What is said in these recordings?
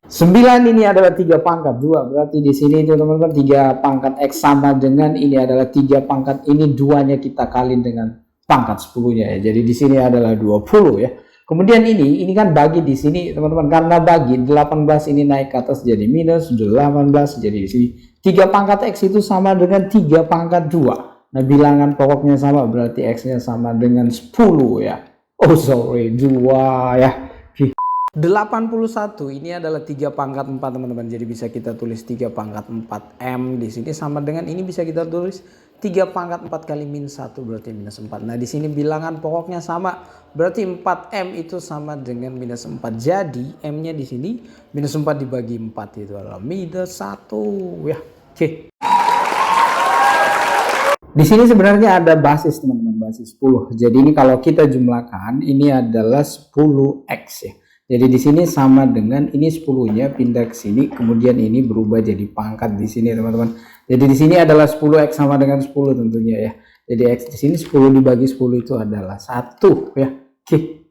9 ini adalah 3 pangkat 2, berarti di sini itu teman-teman 3 pangkat X sama dengan ini adalah 3 pangkat ini, duanya kita kali dengan pangkat 10-nya ya. Jadi di sini adalah 20 ya. Kemudian ini kan bagi di sini teman-teman, karena bagi 18 ini naik ke atas jadi minus 18, jadi di sini 3 pangkat X itu sama dengan 3 pangkat 2. Nah, bilangan pokoknya sama, berarti X-nya sama dengan 10 ya. Oh sorry, 2 ya. 81 ini adalah 3 pangkat 4 teman-teman. Jadi bisa kita tulis 3 pangkat 4 M di sini sama dengan ini bisa kita tulis 3 pangkat 4 kali min 1 berarti minus 4. Nah, di sini bilangan pokoknya sama. Berarti 4M itu sama dengan minus 4. Jadi M-nya di sini minus 4 dibagi 4 itu adalah minus 1 ya. Oke. Di sini sebenarnya ada basis teman-teman, basis 10. Jadi ini kalau kita jumlahkan ini adalah 10X ya. Jadi di sini sama dengan ini 10-nya pindah ke sini, kemudian ini berubah jadi pangkat di sini teman-teman. Jadi di sini adalah 10X sama dengan 10 tentunya ya. Jadi X di sini 10 dibagi 10 itu adalah 1 ya. Oke.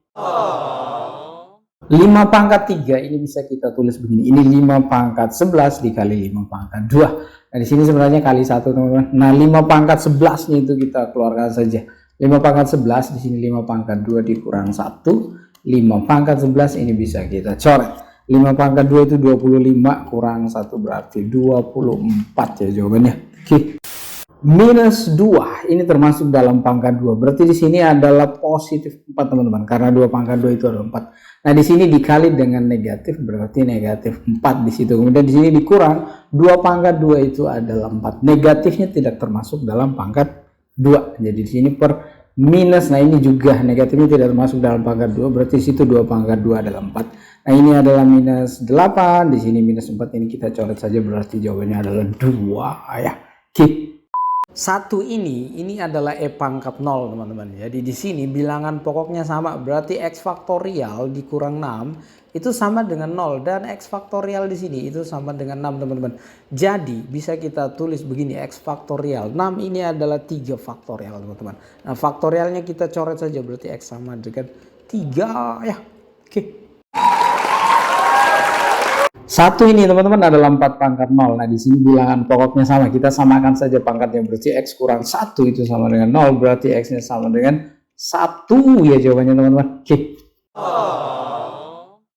5 pangkat 3 ini bisa kita tulis begini. Ini 5 pangkat 11 dikali 5 pangkat 2. Nah, di sini sebenarnya kali 1 teman-teman. Nah, 5 pangkat 11-nya itu kita keluarkan saja. 5 pangkat 11 di sini 5 pangkat 2 dikurang 1. 5 pangkat 11 ini bisa kita coret. 5 pangkat 2 itu 25 kurang 1 berarti 24 ya jawabannya. Oke. Minus 2 ini termasuk dalam pangkat 2. Berarti di sini adalah positif 4 teman-teman, karena 2 pangkat 2 itu adalah 4. Nah, di sini dikali dengan negatif berarti negatif 4 di situ. Kemudian di sini dikurang 2 pangkat 2 itu adalah 4. Negatifnya tidak termasuk dalam pangkat 2. Jadi di sini per minus, nah ini juga negatifnya tidak termasuk dalam pangkat 2, berarti situ 2 pangkat 2 adalah 4. Nah, ini adalah minus 8, di sini minus 4 ini kita coret saja, berarti jawabannya adalah 2 ya. Oke. 1 ini adalah E pangkat 0 teman-teman. Jadi di sini bilangan pokoknya sama, berarti X faktorial dikurang 6 itu sama dengan 0 dan X faktorial di sini itu sama dengan 6 teman-teman. Jadi bisa kita tulis begini, X faktorial 6 ini adalah 3 faktorial teman-teman. Nah, faktorialnya kita coret saja, berarti X sama dengan 3 ya. Oke. 1 ini teman-teman adalah 4 pangkat 0. Nah, di sini bilangan pokoknya sama, kita samakan saja pangkatnya, berarti X kurang 1 itu sama dengan 0, berarti X-nya sama dengan 1 ya jawabannya teman-teman. Oke.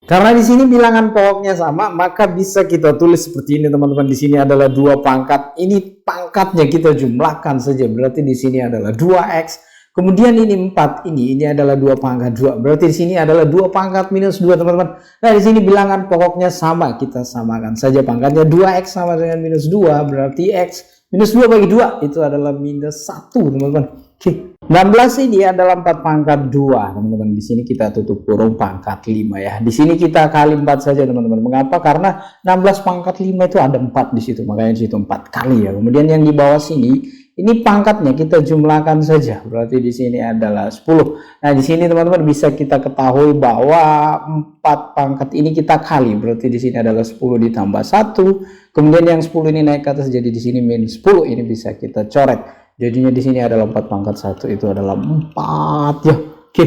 Karena di sini bilangan pokoknya sama, maka bisa kita tulis seperti ini teman-teman. Di sini adalah 2 pangkat. Ini pangkatnya kita jumlahkan saja, berarti di sini adalah 2X. Kemudian ini 4, ini adalah 2 pangkat 2. Berarti di sini adalah 2 pangkat minus 2 teman-teman. Nah, di sini bilangan pokoknya sama, kita samakan saja pangkatnya. 2X sama dengan minus 2, berarti X minus 2 bagi 2 itu adalah minus 1 teman-teman. Oke. 16 ini adalah 4 pangkat 2 teman-teman. Di sini kita tutup kurung pangkat 5 ya. Di sini kita kali 4 saja teman-teman. Mengapa? Karena 16 pangkat 5 itu ada 4 di situ, makanya di situ 4 kali ya. Kemudian yang di bawah sini ini pangkatnya kita jumlahkan saja, berarti di sini adalah 10. Nah, di sini teman-teman bisa kita ketahui bahwa 4 pangkat ini kita kali, berarti di sini adalah 10 ditambah 1. Kemudian yang 10 ini naik ke atas, jadi di sini min 10 ini bisa kita coret. Jadinya di sini adalah 4 pangkat 1 itu adalah 4 ya. Oke.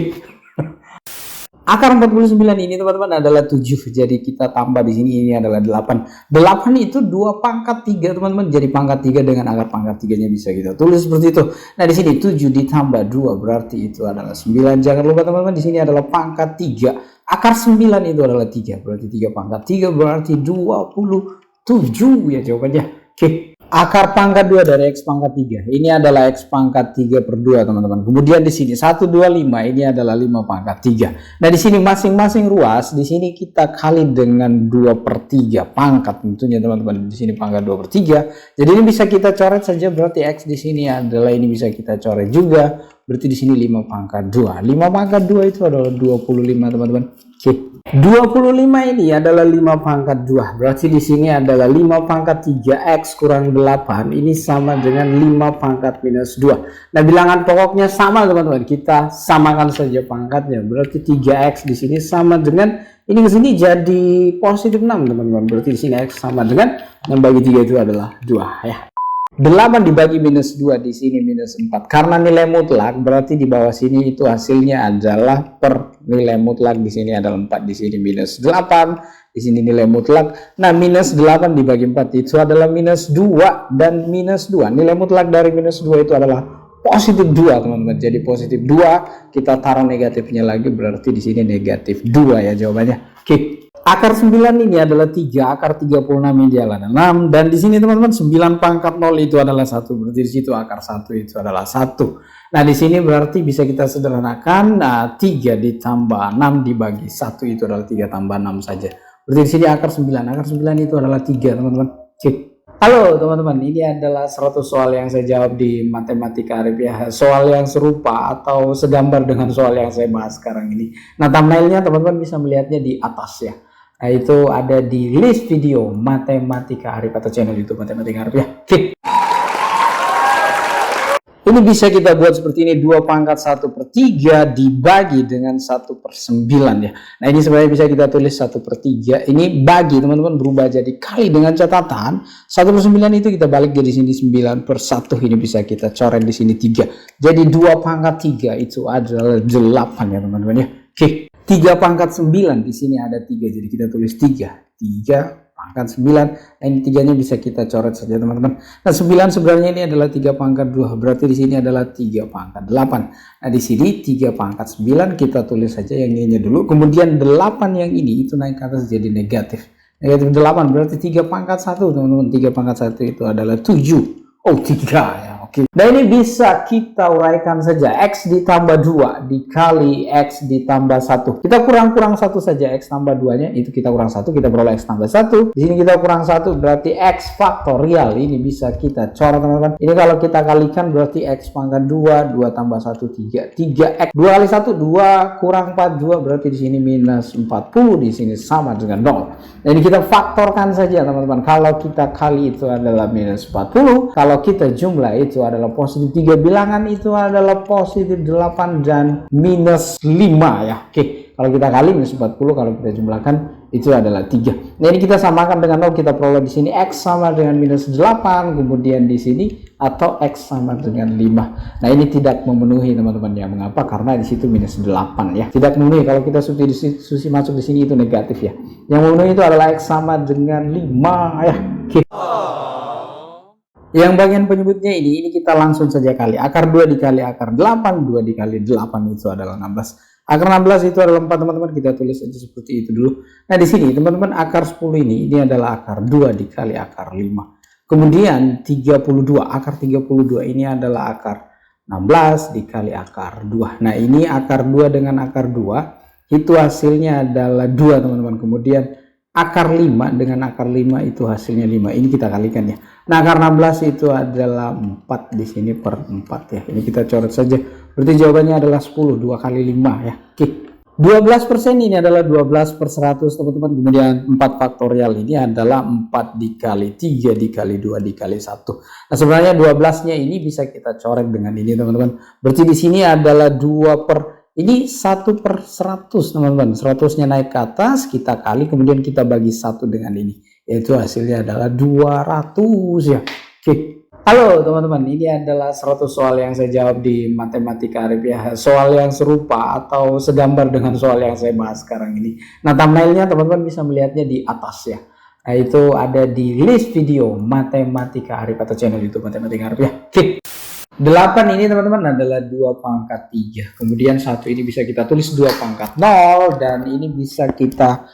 Akar 49 ini teman-teman adalah 7. Jadi kita tambah di sini ini adalah 8. 8 itu 2 pangkat 3 teman-teman. Jadi pangkat 3 dengan akar pangkat 3-nya bisa kita tulis seperti itu. Nah, di sini 7 ditambah 2 berarti itu adalah 9. Jangan lupa teman-teman, di sini adalah pangkat 3. Akar 9 itu adalah 3. Berarti 3 pangkat 3 berarti 27 ya jawabannya. Oke. Akar pangkat 2 dari X pangkat 3. Ini adalah X pangkat 3 per 2 teman-teman. Kemudian di sini 1, 2, 5 ini adalah 5 pangkat 3. Nah, di sini masing-masing ruas, di sini kita kali dengan 2 per 3 pangkat tentunya teman-teman. Di sini pangkat 2 per 3. Jadi ini bisa kita coret saja, berarti X di sini adalah ini bisa kita coret juga. Berarti di sini 5 pangkat 2. 5 pangkat 2 itu adalah 25 teman-teman. Oke. 25 ini adalah 5 pangkat 2. Berarti di sini adalah 5 pangkat 3X kurang 8. Ini sama dengan 5 pangkat minus 2. Nah, bilangan pokoknya sama teman-teman. Kita samakan saja pangkatnya. Berarti 3X di sini sama dengan ini ke sini jadi positif 6 teman-teman. Berarti di sini X sama dengan 6 bagi 3 itu adalah 2 ya. 8 dibagi minus 2 di sini minus 4. Karena nilai mutlak berarti di bawah sini itu hasilnya adalah per nilai mutlak, di sini adalah 4, di sini minus 8, di sini nilai mutlak. Nah, minus 8 dibagi 4 itu adalah minus 2 dan minus 2. Nilai mutlak dari minus 2 itu adalah positif 2, teman-teman. Jadi positif 2, kita taruh negatifnya lagi, berarti di sini negatif 2 ya jawabannya. Oke. Akar 9 ini adalah 3, akar 36 ini adalah 6, dan di sini teman-teman 9 pangkat 0 itu adalah 1, berarti di situ akar 1 itu adalah 1. Nah, di sini berarti bisa kita sederhanakan, 3 ditambah 6 dibagi 1 itu adalah 3 tambah 6 saja. Berarti di sini akar 9 itu adalah 3, teman-teman. Oke. Halo teman-teman, ini adalah 100 soal yang saya jawab di Matematika Arief. Soal yang serupa atau segambar dengan soal yang saya bahas sekarang ini. Nah, thumbnailnya teman-teman bisa melihatnya di atas ya. Nah, itu ada di list video Matematika Arief atau channel YouTube Matematika Arief ya. Oke. Ini bisa kita buat seperti ini, 2 pangkat 1/3 dibagi dengan 1/9 ya. Nah, ini sebenarnya bisa kita tulis 1/3. Ini bagi teman-teman berubah jadi kali dengan catatan 1/9 itu kita balik jadi sini 9/1. Ini bisa kita coret di sini 3. Jadi 2 pangkat 3 itu adalah 8 ya teman-teman ya. Oke. 3 pangkat 9 di sini ada 3, jadi kita tulis 3 pangkat 9. Nah, ini 3-nya bisa kita coret saja teman-teman. Nah, 9 sebenarnya ini adalah 3 pangkat 2, berarti di sini adalah 3 pangkat 8. Nah, di sini 3 pangkat 9 kita tulis saja yang ininya dulu, kemudian 8 yang ini itu naik ke atas jadi negatif 8, berarti 3 pangkat 1 teman-teman. 3 pangkat 1 itu adalah 7. Oh, 3 ya. Oke. Nah, ini bisa kita uraikan saja. X ditambah 2 dikali X ditambah 1. Kita kurang-kurang 1 saja. X tambah 2-nya itu kita kurang 1, kita peroleh X tambah 1. Di sini kita kurang 1, berarti X faktorial. Ini bisa kita coret teman-teman. Ini kalau kita kalikan berarti X pangkat 2, 2 tambah 1, 3. 3X. 2 kali 1, 2 kurang 4, 2. Berarti di sini minus 40. Di sini sama dengan 0. Nah, ini kita faktorkan saja teman-teman. Kalau kita kali itu adalah minus 40. Kalau kita jumlah itu adalah positif 3, bilangan itu adalah positif 8 dan minus 5 ya. Oke, kalau kita kali minus 40, kalau kita jumlahkan itu adalah 3. Nah, ini kita samakan dengan 0, kita peroleh di sini X sama dengan minus 8, kemudian di sini atau X sama dengan 5. Nah, ini tidak memenuhi teman-teman ya. Mengapa? Karena di situ minus 8 ya. Tidak memenuhi. Kalau kita substitusi masuk di sini itu negatif ya. Yang memenuhi itu adalah X sama dengan 5 ya. Oke. Yang bagian penyebutnya ini kita langsung saja kali. Akar 2 dikali akar 8, 2 dikali 8 itu adalah 16. Akar 16 itu adalah 4 teman-teman, kita tulis aja seperti itu dulu. Nah, di sini teman-teman akar 10 ini adalah akar 2 dikali akar 5. Kemudian 32, akar 32 ini adalah akar 16 dikali akar 2. Nah, ini akar 2 dengan akar 2 itu hasilnya adalah 2 teman-teman. Kemudian akar 5 dengan akar 5 itu hasilnya 5. Ini kita kalikan ya. Nah, akar 16 itu adalah 4 di sini per 4 ya. Ini kita coret saja. Berarti jawabannya adalah 10, 2 kali 5 ya. Oke. 12% ini adalah 12/100 teman-teman. Kemudian 4 faktorial ini adalah 4 dikali 3 dikali 2 dikali 1. Nah, sebenarnya 12-nya ini bisa kita coret dengan ini teman-teman. Berarti di sini adalah 2 per ini 1/100 teman-teman. 100-nya naik ke atas, kita kali, kemudian kita bagi 1 dengan ini. Yaitu hasilnya adalah 200 ya. Oke. Halo teman-teman, ini adalah 100 soal yang saya jawab di Matematika Arief ya. Soal yang serupa atau segambar dengan soal yang saya bahas sekarang ini. Nah, thumbnailnya teman-teman bisa melihatnya di atas ya. Nah, itu ada di list video Matematika Arief atau channel YouTube Matematika Arief ya. Oke. 8 ini teman-teman adalah 2 pangkat 3. Kemudian 1 ini bisa kita tulis 2 pangkat 0. Dan ini bisa kita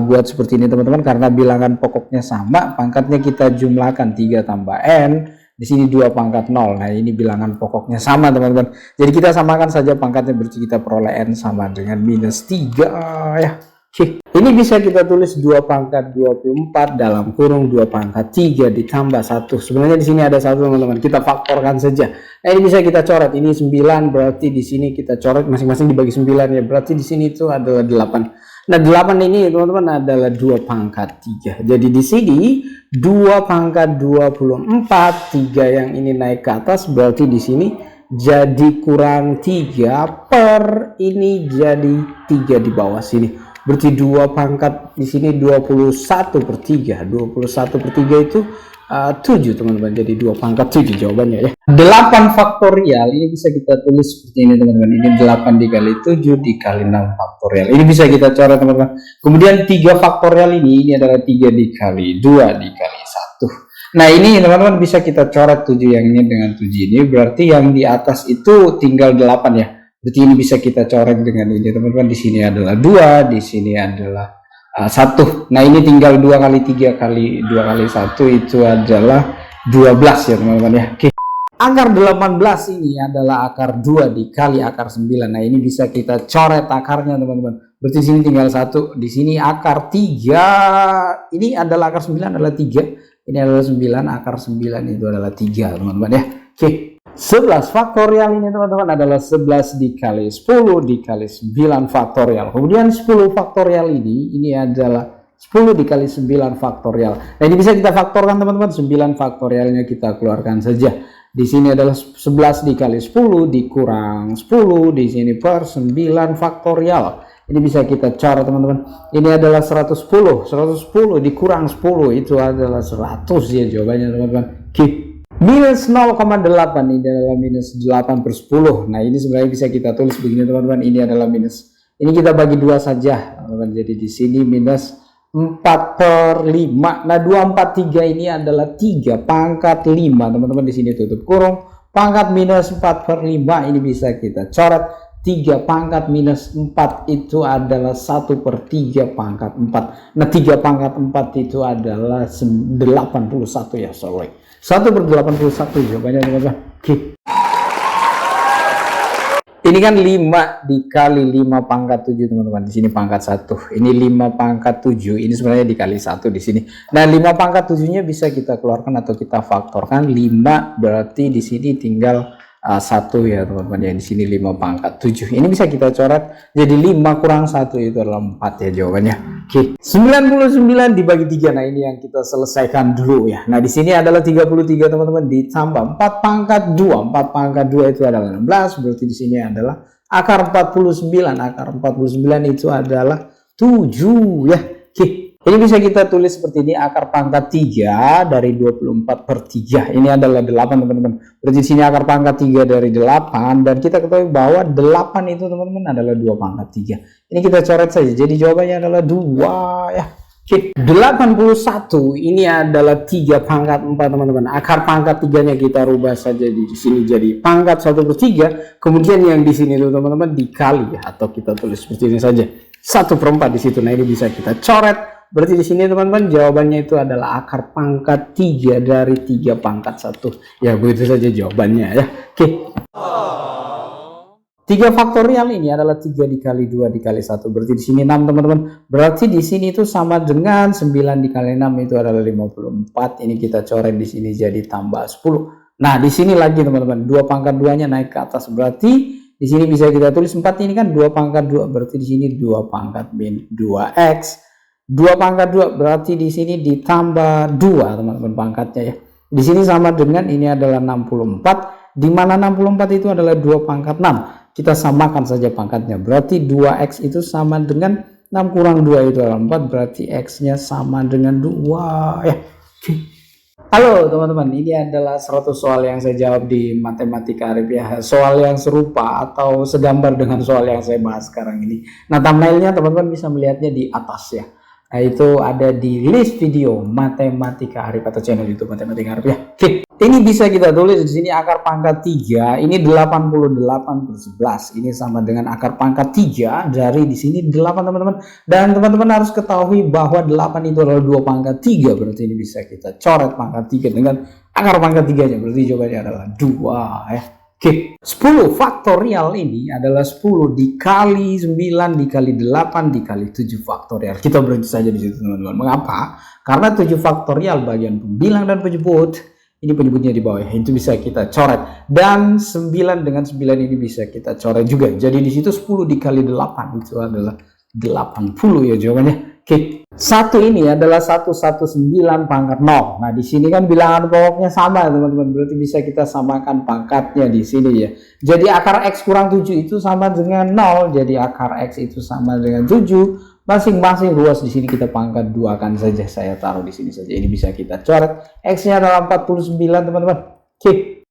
buat seperti ini teman-teman. Karena bilangan pokoknya sama, pangkatnya kita jumlahkan 3 tambah N. Di sini 2 pangkat 0. Nah, ini bilangan pokoknya sama teman-teman. Jadi kita samakan saja pangkatnya, berarti kita peroleh N sama dengan minus 3 ya. Oke. Ini bisa kita tulis 2 pangkat 24 dalam kurung 2 pangkat 3 ditambah 1. Sebenarnya di sini ada 1 teman-teman. Kita faktorkan saja. Nah, ini bisa kita coret. Ini 9, berarti di sini kita coret masing-masing dibagi 9 ya. Berarti di sini itu adalah 8. Nah, 8 ini teman-teman adalah 2 pangkat 3. Jadi di sini 2 pangkat 24, 3 yang ini naik ke atas, berarti di sini jadi kurang 3 per ini jadi 3 di bawah sini. Berarti 2 pangkat di sini 21/3. 21/3 itu 7 teman-teman, jadi 2 pangkat 7 jawabannya ya. 8 faktorial ini bisa kita tulis seperti ini teman-teman, ini 8 dikali 7 dikali 6 faktorial, ini bisa kita coret teman-teman. Kemudian 3 faktorial ini adalah 3 dikali 2 dikali 1. Nah ini teman-teman bisa kita coret 7 yang ini dengan 7 ini, berarti yang di atas itu tinggal 8 ya. Berarti ini bisa kita coret dengan ini teman-teman, di sini adalah 2, di sini adalah 1. Nah ini tinggal 2 kali 3 kali 2 kali 1 itu adalah 12 ya teman-teman ya. Oke. Akar 18 ini adalah akar 2 dikali akar 9. Nah ini bisa kita coret akarnya teman-teman. Berarti di sini tinggal 1, di sini akar 3. Ini adalah akar 9 adalah 3. Ini adalah 9, akar 9 itu adalah 3 teman-teman ya. Oke. 11 faktorial ini teman-teman adalah 11 dikali 10 dikali 9 faktorial. Kemudian 10 faktorial ini adalah 10 dikali 9 faktorial. Nah ini bisa kita faktorkan teman-teman, 9 faktorialnya kita keluarkan saja. Di sini adalah 11 dikali 10 dikurang 10, di sini per 9 faktorial. Ini bisa kita coret teman-teman. Ini adalah 110 dikurang 10 itu adalah 100 ya jawabannya teman-teman. Oke. Minus 0,8 ini adalah minus 8 per 10. Nah ini sebenarnya bisa kita tulis begini teman-teman, ini adalah minus. Ini kita bagi 2 saja teman-teman. Jadi di sini minus 4 per 5. Nah 243 ini adalah 3 pangkat 5 teman-teman, di sini tutup kurung. Pangkat minus 4 per 5 ini bisa kita coret. 3 pangkat minus 4 itu adalah 1 per 3 pangkat 4. Nah 3 pangkat 4 itu adalah 81 ya, sorry. 1 per 81 jawabannya teman-teman. Oke. Ini kan 5 dikali 5 pangkat 7 teman-teman. Di sini pangkat 1. Ini 5 pangkat 7. Ini sebenarnya dikali 1 di sini. Nah 5 pangkat 7-nya bisa kita keluarkan atau kita faktorkan. 5 berarti di sini tinggal 1 ya teman-teman ya. Di sini 5 pangkat 7. Ini bisa kita coret jadi 5 kurang 1 itu adalah 4 ya jawabannya. Oke. 99 dibagi 3. Nah ini yang kita selesaikan dulu ya. Nah di sini adalah 33 teman-teman, ditambah 4 pangkat 2. 4 pangkat 2 itu adalah 16. Berarti di sini adalah akar 49. Akar 49 itu adalah 7 ya. Oke. Ini bisa kita tulis seperti ini, akar pangkat 3 dari 24 per 3. Ini adalah 8 teman-teman. Berarti di sini akar pangkat 3 dari 8. Dan kita ketahui bahwa 8 itu teman-teman adalah 2 pangkat 3. Ini kita coret saja. Jadi jawabannya adalah 2 ya. Oke. 81 ini adalah 3 pangkat 4 teman-teman. Akar pangkat 3-nya kita rubah saja di sini jadi pangkat 1 per 3. Kemudian yang di sini tuh teman-teman dikali ya. Atau kita tulis seperti ini saja. 1 per 4 di situ. Nah ini bisa kita coret. Berarti di sini teman-teman jawabannya itu adalah akar pangkat 3 dari 3 pangkat 1. Ya begitu saja jawabannya ya. Oke. 3 faktorial ini adalah 3 dikali 2 dikali 1. Berarti di sini 6 teman-teman. Berarti di sini itu sama dengan 9 dikali 6 itu adalah 54. Ini kita coret di sini jadi tambah 10. Nah di sini lagi teman-teman 2 pangkat 2-nya naik ke atas. Berarti di sini bisa kita tulis 4 ini kan 2 pangkat 2. Berarti di sini 2 pangkat min 2x. 2 pangkat 2 berarti di sini ditambah 2 teman-teman pangkatnya ya. Di sini sama dengan ini adalah 64, di mana 64 itu adalah 2 pangkat 6. Kita samakan saja pangkatnya. Berarti 2x itu sama dengan 6 kurang 2 itu adalah 4, berarti x-nya sama dengan 2 ya. Oke. Halo teman-teman, ini adalah 100 soal yang saya jawab di Matematika Arif ya. Soal yang serupa atau segambar dengan soal yang saya bahas sekarang ini. Nah, thumbnailnya teman-teman bisa melihatnya di atas ya. Nah, itu ada di list video Matematika Arif atau channel YouTube Matematika Arif ya. Oke, ini bisa kita tulis di sini akar pangkat 3, ini 88 per 11. Ini sama dengan akar pangkat 3 dari di sini 8 teman-teman. Dan teman-teman harus ketahui bahwa 8 itu adalah 2 pangkat 3, berarti ini bisa kita coret pangkat 3 dengan akar pangkat 3-nya. Berarti jawabannya adalah 2 ya. Oke, 10 faktorial ini adalah 10 dikali 9 dikali 8 dikali 7 faktorial. Kita berhenti saja di situ teman-teman. Mengapa? Karena 7 faktorial bagian pembilang dan penyebut. Ini penyebutnya di bawah. Itu bisa kita coret. Dan 9 dengan 9 ini bisa kita coret juga. Jadi di situ 10 dikali 8 itu adalah 80 ya jawabannya. Oke. 1 ini adalah 119 pangkat 0. Nah, di sini kan bilangan pokoknya sama, teman-teman. Berarti bisa kita samakan pangkatnya di sini ya. Jadi akar X kurang 7 itu sama dengan 0. Jadi akar X itu sama dengan 7. Masing-masing ruas di sini kita pangkat 2 kan saja. Saya taruh di sini saja. Ini bisa kita coret. X-nya adalah 49 teman-teman. Oke.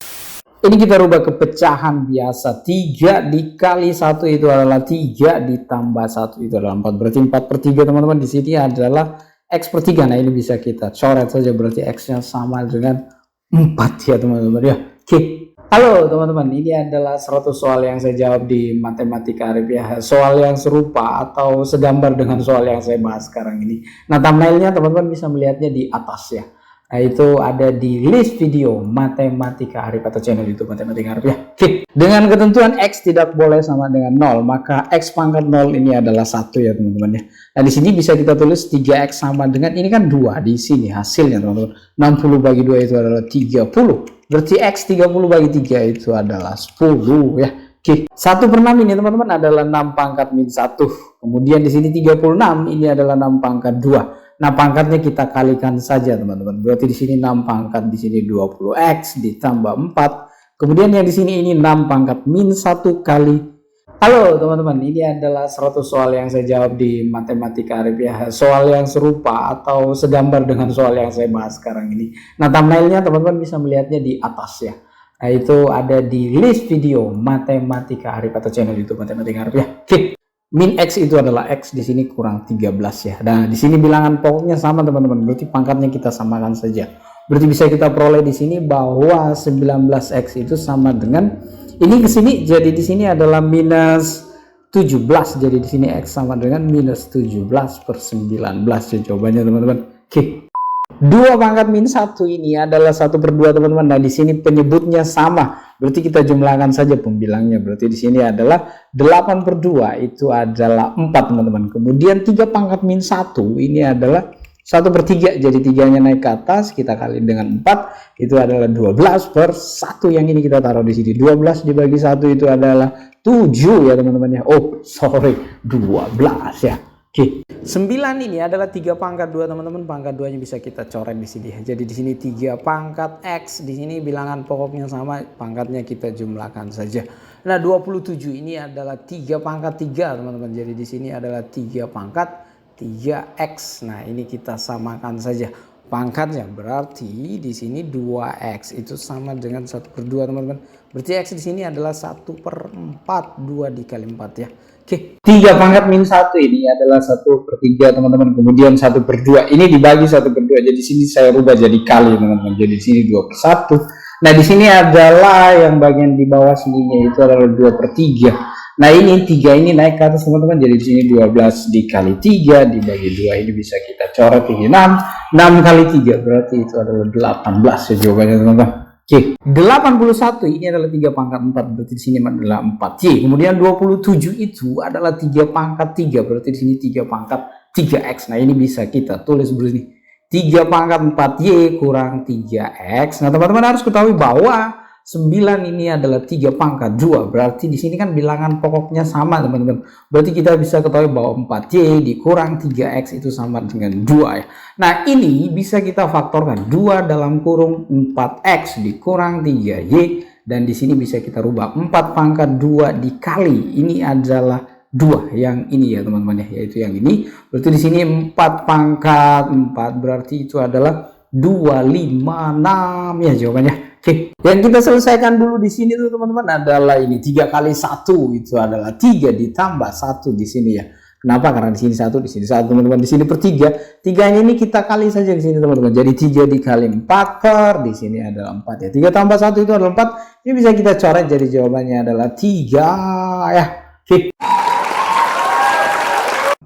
Ini kita rubah ke pecahan biasa. 3 dikali 1 itu adalah 3 ditambah 1 itu adalah 4. Berarti 4/3 teman-teman. Di sini adalah X per 3. Nah ini bisa kita coret saja. Berarti X-nya sama dengan 4 ya teman-teman ya. Oke. Halo teman-teman, ini adalah 100 soal yang saya jawab di Matematika Arif ya. Soal yang serupa atau segambar dengan soal yang saya bahas sekarang ini. Nah thumbnailnya teman-teman bisa melihatnya di atas ya. Nah itu ada di list video Matematika Arif atau channel YouTube Matematika Arif ya. Oke. Dengan ketentuan X tidak boleh sama dengan 0, maka X pangkat 0 ini adalah 1 ya teman-teman ya. Nah di sini bisa kita tulis 3X sama dengan, ini kan 2 di sini hasilnya teman-teman. 60 bagi 2 itu adalah 30. Berarti X 30 bagi 3 itu adalah 10 ya. Oke, 1/6 ini teman-teman adalah 6 pangkat min 1. Kemudian di sini 36 ini adalah 6 pangkat 2. Nah, pangkatnya kita kalikan saja teman-teman. Berarti di sini 6 pangkat, di sini 20X ditambah 4. Kemudian yang di sini ini 6 pangkat min 1 kali. Halo teman-teman, ini adalah 100 soal yang saya jawab di Matematika Arif ya. Soal yang serupa atau segambar dengan soal yang saya bahas sekarang ini. Nah thumbnailnya teman-teman bisa melihatnya di atas ya. Nah itu ada di list video Matematika Arif atau channel YouTube Matematika Arif ya. Oke. Min X itu adalah X di sini kurang 13 ya. Nah di sini bilangan pokoknya sama teman-teman. Berarti pangkatnya kita samakan saja. Berarti bisa kita peroleh di sini bahwa 19X itu sama dengan ini ke sini, jadi di sini adalah minus 17. Jadi di sini X sama dengan minus 17/19 ya jawabannya teman-teman. Oke. 2 pangkat min 1 ini adalah 1/2 teman-teman. Nah di sini penyebutnya sama. Berarti kita jumlahkan saja pembilangnya. Berarti di sini adalah 8/2 itu adalah 4 teman-teman. Kemudian 3 pangkat min 1 ini adalah 1/3, jadi 3-nya naik ke atas, kita kali dengan 4, itu adalah 12/1. Yang ini kita taruh di sini. 12 dibagi 1 itu adalah 7 ya teman-teman ya. Oh sorry, 12 ya. Oke. 9 ini adalah 3 pangkat 2 teman-teman. Pangkat 2-nya bisa kita coret di sini. Jadi di sini 3 pangkat X, di sini bilangan pokoknya sama, pangkatnya kita jumlahkan saja. Nah 27 ini adalah 3 pangkat 3 teman-teman. Jadi di sini adalah 3 pangkat 3X. Nah ini kita samakan saja pangkatnya, berarti di sini 2X itu sama dengan 1/2 teman-teman. Berarti X di sini adalah 1/4, 2 dikali 4 ya. Oke, 3 pangkat min 1 ini adalah 1/3 teman-teman. Kemudian 1/2 ini dibagi 1/2. Jadi sini saya rubah jadi kali teman-teman. Jadi di sini 2/1. Nah di sini adalah yang bagian di bawah sininya itu adalah 2/3. Nah ini 3 ini naik ke atas teman-teman. Jadi di sini 12 dikali 3 dibagi 2 ini bisa kita coret ini 6. 6 kali 3 berarti itu adalah 18 ya jawabannya teman-teman. Oke. 81 ini adalah 3 pangkat 4 berarti di sini adalah 4Y. Kemudian 27 itu adalah 3 pangkat 3 berarti di sini 3 pangkat 3X. Nah ini bisa kita tulis begini. 3 pangkat 4Y kurang 3X. Nah teman-teman harus ketahui bahwa 9 ini adalah 3 pangkat 2. Berarti di sini kan bilangan pokoknya sama teman-teman. Berarti kita bisa ketahui bahwa 4Y dikurang 3X itu sama dengan 2 ya. Nah ini bisa kita faktorkan. 2 dalam kurung 4X dikurang 3Y. Dan di sini bisa kita rubah 4 pangkat 2 dikali. Ini adalah 2 yang ini ya teman-teman ya. Yaitu yang ini. Berarti di sini 4 pangkat 4 berarti itu adalah 256 ya jawabannya. Oke, yang kita selesaikan dulu di sini tuh teman-teman adalah ini 3 kali 1 itu adalah 3 ditambah 1 di sini ya. Kenapa? Karena di sini 1, di sini 1 teman-teman, di sini per 3. 3-nya ini kita kali saja di sini teman-teman. Jadi 3 dikali 4 per di sini adalah 4 ya. 3 tambah 1 itu adalah 4. Ini bisa kita coret jadi jawabannya adalah 3 ya. Oke.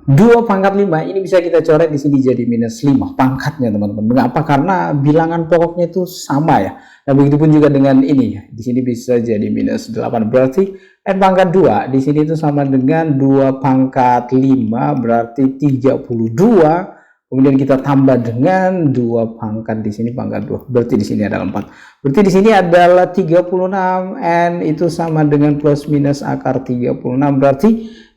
2 pangkat 5 ini bisa kita coret di sini jadi minus 5 pangkatnya teman-teman. Mengapa? Karena bilangan pokoknya itu sama ya. Nah begitupun juga dengan ini ya. Di sini bisa jadi minus 8 berarti n pangkat 2 di sini itu sama dengan 2 pangkat 5 berarti 32. Kemudian kita tambah dengan 2 pangkat di sini pangkat 2. Berarti di sini adalah 4. Berarti di sini adalah 36 n itu sama dengan plus minus akar 36 berarti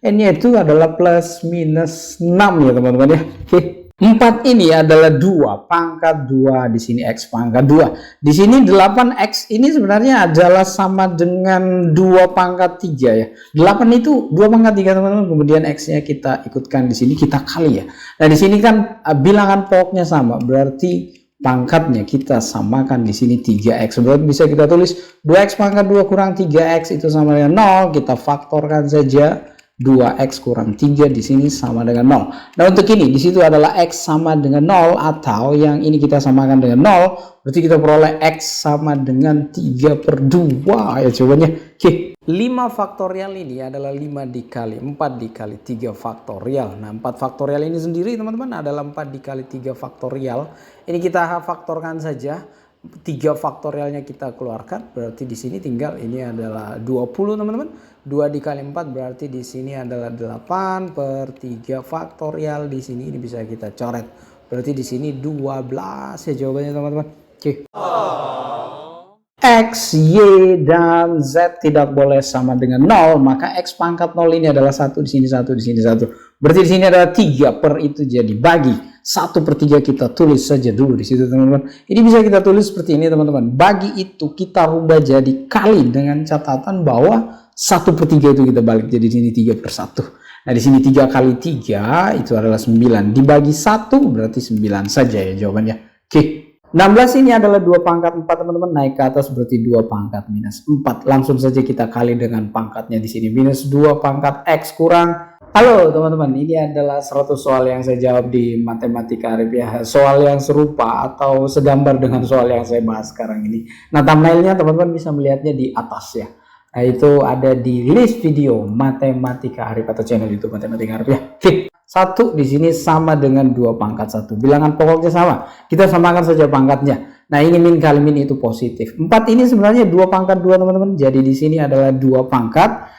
n-nya itu adalah plus minus 6 ya teman-teman ya. Oke. 4 ini adalah 2 pangkat 2, di sini X pangkat 2. Di sini 8X ini sebenarnya adalah sama dengan 2 pangkat 3 ya. 8 itu 2 pangkat 3 teman-teman, kemudian X-nya kita ikutkan di sini, kita kali ya. Nah, di sini kan bilangan pokoknya sama, berarti pangkatnya kita samakan di sini 3X. Berarti bisa kita tulis 2X pangkat 2 kurang 3X itu sama dengan 0, kita faktorkan saja. 2X kurang 3 di sini sama dengan 0. Nah, untuk ini di situ adalah X sama dengan 0, atau yang ini kita samakan dengan 0, berarti kita peroleh X sama dengan 3/2 ya jawabannya. Oke. 5 faktorial ini adalah 5 dikali 4 dikali 3 faktorial. Nah, 4 faktorial ini sendiri teman-teman adalah 4 dikali 3 faktorial. Ini kita faktorkan saja. 3 faktorialnya kita keluarkan, berarti di sini tinggal ini adalah 20 teman-teman. 2 dikali 4 berarti di sini adalah 8/3 faktorial. Di sini ini bisa kita coret. Berarti di sini 12 ya jawabannya teman-teman. Oke. X, Y, dan Z tidak boleh sama dengan 0, maka X pangkat 0 ini adalah 1, di sini 1, di sini 1. Berarti di sini adalah 3 per itu, jadi bagi 1/3 kita tulis saja dulu di situ teman-teman. Ini bisa kita tulis seperti ini teman-teman. Bagi itu kita rubah jadi kali dengan catatan bahwa 1/3 itu kita balik jadi sini 3/1. Nah, di sini 3 kali 3 itu adalah 9. Dibagi 1 berarti 9 saja ya jawabannya. Oke. 16 ini adalah 2 pangkat 4 teman-teman, naik ke atas berarti 2 pangkat minus 4. Langsung saja kita kali dengan pangkatnya di sini, minus 2 pangkat X kurang. Halo teman-teman, ini adalah 100 soal yang saya jawab di Matematika Arifiah. Soal yang serupa atau segambar dengan soal yang saya bahas sekarang ini. Nah, thumbnailnya teman-teman bisa melihatnya di atas ya. Nah, itu ada di list video Matematika Arifiah atau channel YouTube Matematika Arifiah. Klik 1 di sini sama dengan 2 pangkat 1. Bilangan pokoknya sama. Kita samakan saja pangkatnya. Nah, ini min kali min itu positif. 4 ini sebenarnya 2 pangkat 2 teman-teman. Jadi di sini adalah 2 pangkat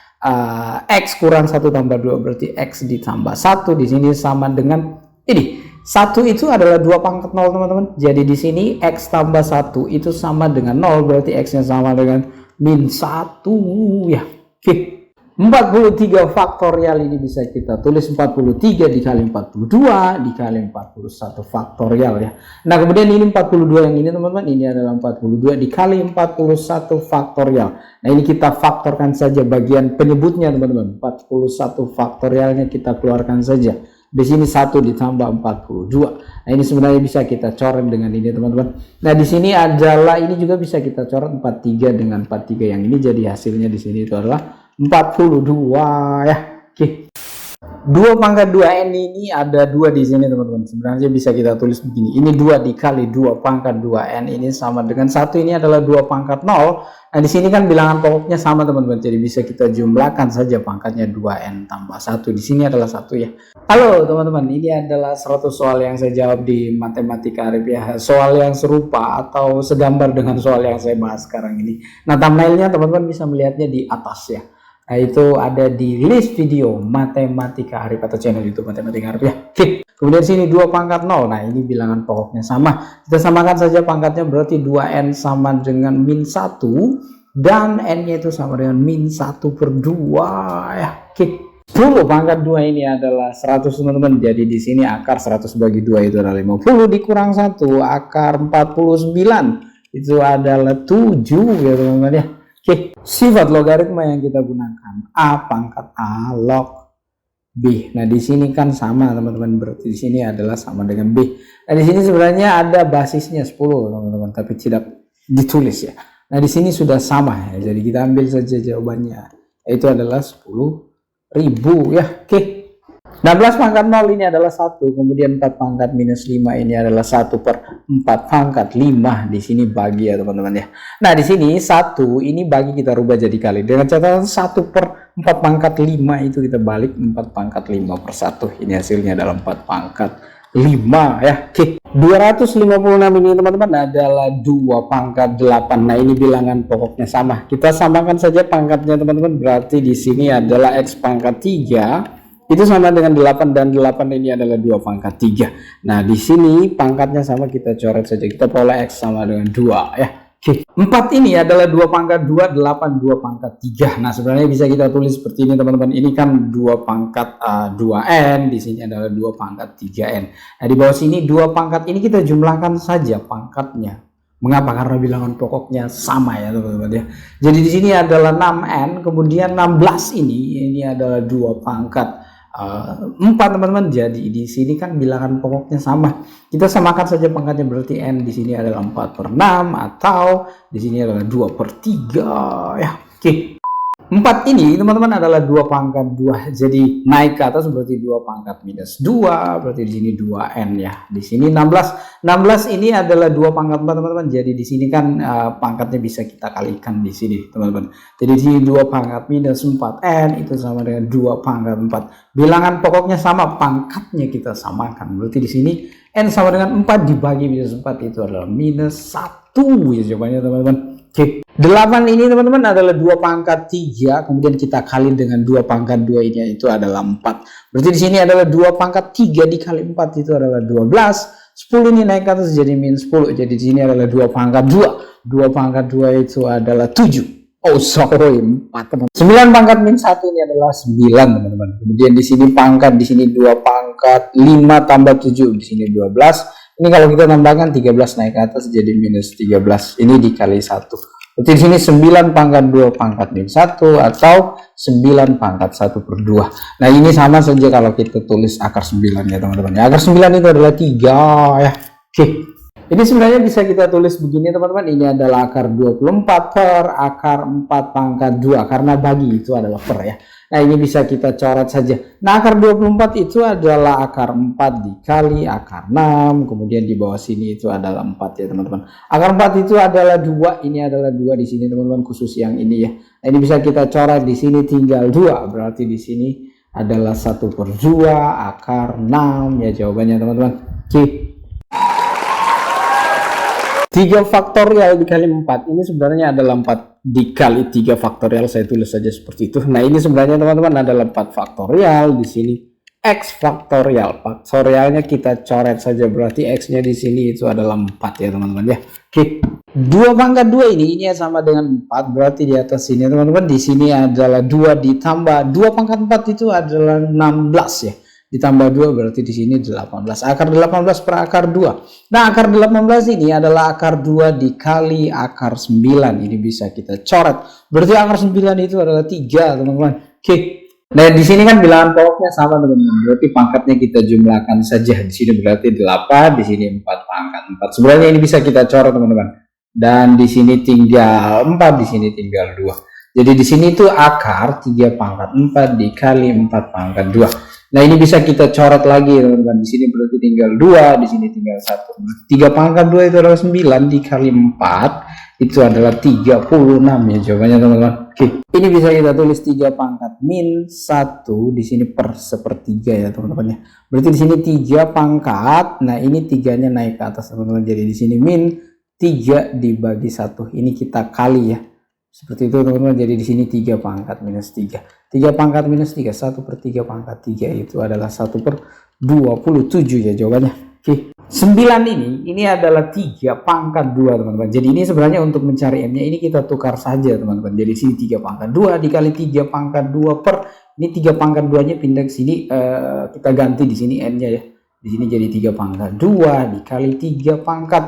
X kurang 1 tambah 2 berarti X ditambah 1. Di sini sama dengan ini. 1 itu adalah 2 pangkat 0 teman-teman. Jadi di sini X tambah 1 itu sama dengan 0, berarti X-nya sama dengan min 1 ya. Oke. 43 faktorial ini bisa kita tulis 43 dikali 42 dikali 41 faktorial ya. Nah, kemudian ini 42 yang ini teman-teman, ini adalah 42 dikali 41 faktorial. Nah, ini kita faktorkan saja bagian penyebutnya teman-teman. 41 faktorialnya kita keluarkan saja. Di sini 1 ditambah 42. Nah, ini sebenarnya bisa kita coret dengan ini teman-teman. Nah, di sini adalah ini juga bisa kita coret 43 dengan 43 yang ini, jadi hasilnya di sini itu adalah 42 ya. Oke. 2 pangkat 2n ini ada 2 di sini teman-teman. Sebenarnya bisa kita tulis begini. Ini 2 dikali 2 pangkat 2n ini sama dengan 1, ini adalah 2 pangkat 0. Nah, di sini kan bilangan pokoknya sama teman-teman. Jadi bisa kita jumlahkan saja pangkatnya 2n tambah 1. Di sini adalah 1 ya. Halo teman-teman, ini adalah 100 soal yang saya jawab di Matematika Arifiah. Soal yang serupa atau segambar dengan soal yang saya bahas sekarang ini. Nah, thumbnailnya teman-teman bisa melihatnya di atas ya. Nah, itu ada di list video Matematika Arifiah atau channel YouTube Matematika Arifiah. Klik. Kemudian sini 2 pangkat 0. Nah, ini bilangan pokoknya sama. Kita samakan saja pangkatnya, berarti 2n sama dengan min 1 dan n-nya itu sama dengan min 1/2 ya. Klik. 10 pangkat 2 ini adalah 100 teman-teman. Jadi di sini akar 100 bagi 2 itu adalah 50 dikurang 1, akar 49 itu adalah 7 ya teman-teman ya. Oke, sifat logaritma yang kita gunakan A pangkat A log B. Nah, di sini kan sama teman-teman, berarti di sini adalah sama dengan B. Nah, di sini sebenarnya ada basisnya 10 teman-teman, tapi tidak ditulis ya. Nah, di sini sudah sama ya. Jadi kita ambil saja jawabannya. Itu adalah 10.000 ya. Oke. 16 pangkat 0 ini adalah 1, kemudian 4 pangkat minus 5 ini adalah 1/4 pangkat 5. Di sini bagi ya teman-teman ya. Nah, di sini 1 ini bagi kita rubah jadi kali. Dengan catatan 1/4 pangkat 5 itu kita balik 4 pangkat 5/1. Ini hasilnya adalah 4 pangkat 5 ya. Oke. 256 ini teman-teman adalah 2 pangkat 8. Nah, ini bilangan pokoknya sama. Kita samakan saja pangkatnya teman-teman. Berarti di sini adalah X pangkat 3 itu sama dengan 8 dan 8 ini adalah 2 pangkat 3. Nah, di sini pangkatnya sama, kita coret saja. Kita peroleh X sama dengan 2 ya. Oke, 4 ini adalah 2 pangkat 2, 8, 2 pangkat 3. Nah, sebenarnya bisa kita tulis seperti ini teman-teman. Ini kan 2 pangkat 2N, di sini adalah 2 pangkat 3N. Nah, di bawah sini 2 pangkat ini kita jumlahkan saja pangkatnya. Mengapa? Karena bilangan pokoknya sama ya teman-teman ya. Jadi di sini adalah 6N, kemudian 16 ini adalah 2 pangkat 4 teman-teman. Jadi di sini kan bilangan pokoknya sama. Kita samakan saja pangkatnya, berarti N di sini adalah 4/6 atau di sini adalah 2/3 ya. Oke. 4 ini teman-teman adalah 2 pangkat 2. Jadi naik ke atas berarti 2 pangkat minus 2, berarti di sini 2N ya. Di sini 16. 16 ini adalah 2 pangkat 4 teman-teman. Jadi di sini kan pangkatnya bisa kita kalikan di sini teman-teman. Jadi di sini 2 pangkat minus 4N itu sama dengan 2 pangkat 4. Bilangan pokoknya sama, pangkatnya kita samakan. Berarti di sini N sama dengan 4 dibagi minus 4 itu adalah minus 1 ya jawabannya teman-teman. Oke, 8 ini teman-teman adalah 2 pangkat 3, kemudian kita kali dengan 2 pangkat 2 ini itu adalah 4. Berarti di sini adalah 2 pangkat 3 dikali 4 itu adalah 12. 10 ini naik ke atas jadi min 10. Jadi di sini adalah 2 pangkat 2. 2 pangkat 2 itu adalah 7. Oh, sorry, 4 teman. 9 pangkat min 1 ini adalah 9 teman-teman. Kemudian di sini pangkat, di sini 2 pangkat 5 tambah 7, di sini 12. Ini kalau kita tambahkan 13 naik ke atas jadi minus 13. Ini dikali 1. Berarti di sini 9 pangkat 2 pangkat min 1 atau 9 pangkat 1/2. Nah, ini sama saja kalau kita tulis akar 9 ya teman-teman. Ya, akar 9 itu adalah 3 ya. Oke. Ini sebenarnya bisa kita tulis begini teman-teman. Ini adalah akar 24 per akar 4 pangkat 2 karena bagi itu adalah per ya. Nah, ini bisa kita coret saja. Nah, akar 24 itu adalah akar 4 dikali akar 6. Kemudian di bawah sini itu adalah 4 ya teman-teman. Akar 4 itu adalah 2. Ini adalah 2 di sini teman-teman, khusus yang ini ya. Nah, ini bisa kita coret, di sini tinggal 2. Berarti di sini adalah 1/2 akar 6 ya jawabannya teman-teman. Oke. 3 faktorial dikali 4 ini sebenarnya adalah 4 dikali 3 faktorial, saya tulis saja seperti itu. Nah, ini sebenarnya teman-teman adalah 4 faktorial, di sini X faktorial. Faktorialnya kita coret saja, berarti X-nya di sini itu adalah 4 ya teman-teman ya. Oke. 2 pangkat 2 ini sama dengan 4, berarti di atas sini teman-teman, di sini adalah 2 ditambah 2 pangkat 4 itu adalah 16 ya. Ditambah 2 berarti di sini 18. Akar 18 per akar 2. Nah, akar 18 ini adalah akar 2 dikali akar 9. Ini bisa kita coret. Berarti akar 9 itu adalah 3, teman-teman. Oke. Nah, di sini kan bilangan pokoknya sama, teman-teman. Berarti pangkatnya kita jumlahkan saja. Di sini berarti 8, di sini 4 pangkat 4. Sebenarnya ini bisa kita coret, teman-teman. Dan di sini tinggal 4, di sini tinggal 2. Jadi di sini itu akar 3 pangkat 4 dikali 4 pangkat 2. Nah, ini bisa kita coret lagi teman-teman. Di sini berarti tinggal 2, di sini tinggal 1. 3 pangkat 2 itu adalah 9 dikali 4 itu adalah 36 ya jawabannya teman-teman. Oke. Ini bisa kita tulis 3 pangkat min 1 di sini per 1/3 ya teman-teman ya. Berarti di sini 3 pangkat. Nah, ini 3-nya naik ke atas teman-teman. Jadi di sini min 3 dibagi 1. Ini kita kali ya. Seperti itu teman-teman. Jadi di sini 3 pangkat minus 3. 3 pangkat minus 3, 1/3 pangkat 3 itu adalah 1/27 ya jawabannya. Oke. 9 ini adalah 3 pangkat 2 teman-teman. Jadi ini sebenarnya untuk mencari M-nya ini kita tukar saja teman-teman. Jadi sini 3 pangkat 2 dikali 3 pangkat 2 per ini 3 pangkat 2-nya pindah ke sini, kita ganti di sini N-nya ya. Di sini jadi 3 pangkat 2 dikali 3 pangkat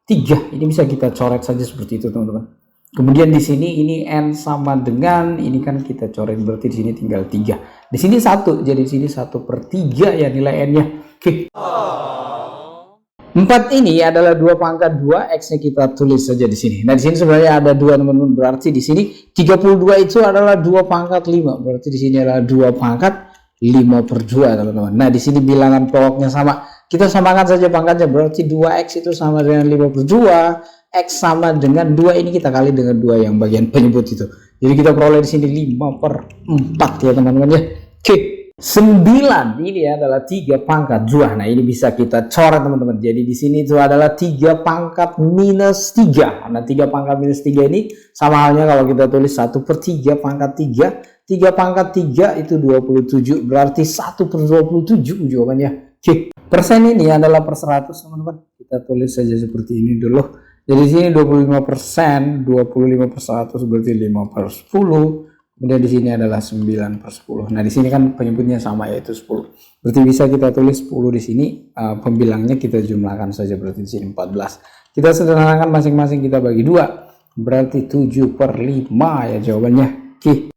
3. Ini bisa kita coret saja seperti itu teman-teman. Kemudian di sini ini N sama dengan ini kan kita coret, berarti di sini tinggal 3. Di sini 1, jadi di sini 1/3 ya nilai N-nya. Oke. 4 ini adalah 2 pangkat 2, X-nya kita tulis saja di sini. Nah, di sini sebenarnya ada 2 teman-teman, berarti di sini 32 itu adalah 2 pangkat 5. Berarti di sini adalah 2 pangkat 5/2 teman-teman. Nah, di sini bilangan pokoknya sama. Kita samakan saja pangkatnya, berarti 2X itu sama dengan 5/2. X sama dengan 2, ini kita kali dengan 2 yang bagian penyebut itu. Jadi kita peroleh di sini 5/4 ya teman-teman ya. Oke. 9 ini adalah 3 pangkat 2. Nah, ini bisa kita coret teman-teman. Jadi di sini itu adalah 3 pangkat minus 3. Nah, 3 pangkat minus 3 ini sama halnya kalau kita tulis 1/3 pangkat 3. 3 pangkat 3 itu 27. Berarti 1/27 jawabannya. Oke. Persen ini adalah per 100 teman-teman. Kita tulis saja seperti ini dulu. Jadi di sini 25%, 25 per 100 berarti 5 per 10. Kemudian di sini adalah 9 per 10. Nah, di sini kan penyebutnya sama, yaitu 10. Berarti bisa kita tulis 10 di sini, pembilangnya kita jumlahkan saja, berarti di sini 14. Kita sederhanakan masing-masing, kita bagi 2. Berarti 7 per 5 ya jawabannya. Oke.